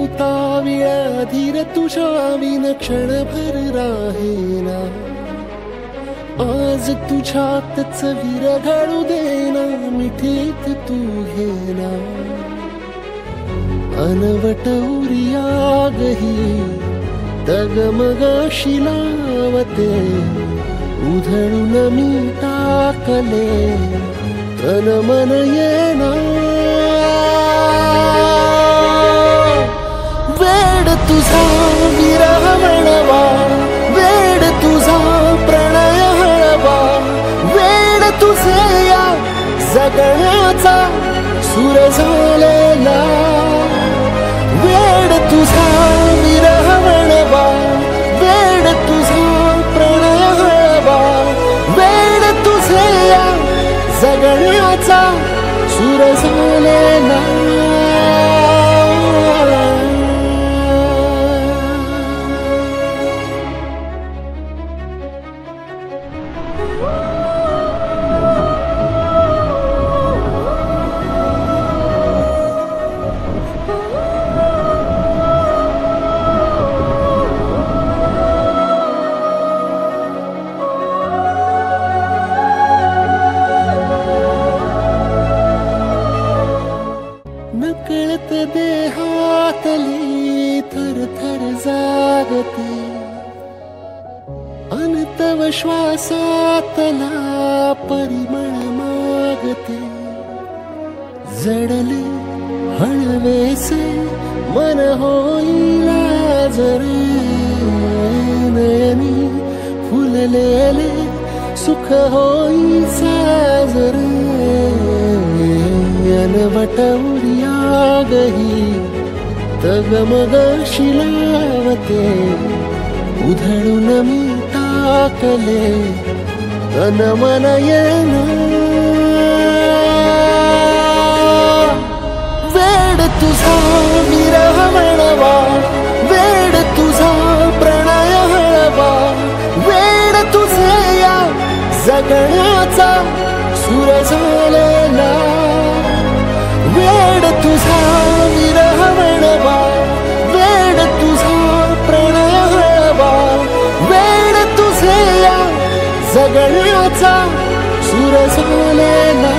उताविळा धीर तुझ्या विन क्षणभर राहेना आज तुझ्यातच विरघळू देना मिठीत तू घेना अनवट उरियागही डगमगाशी लावते उधळून मी टाकले तन मन येना वेड तुझा विरह म्हणवा वेड तुझा प्रणय हळवा वेड तुझे या जगण्याचा सूर झालेला वेड तुझा विरह म्हणवा वेड तुझा प्रणय हळवा वेड तुझे या जगण्याचा सूर झालेला नकळत देहातली थर थर जागते अनतव श्वासातला परिमळ मागते जडले हळवेसे मन होईला जरे नयनी फुललेले सुख होई साजरे अनवट उरियागही तगमगाशी लावते उधळून मी टाकले तन मन येना वेड तुझा विरह म्हणवा वेड तुझा प्रणय हळवा वेड तुझे या जगण्याचा सूर झालेला वेड तुझा विरह म्हणवा वेड तुझा प्रणय हळवा वेड तुझे या जगण्याचा सूर झालेला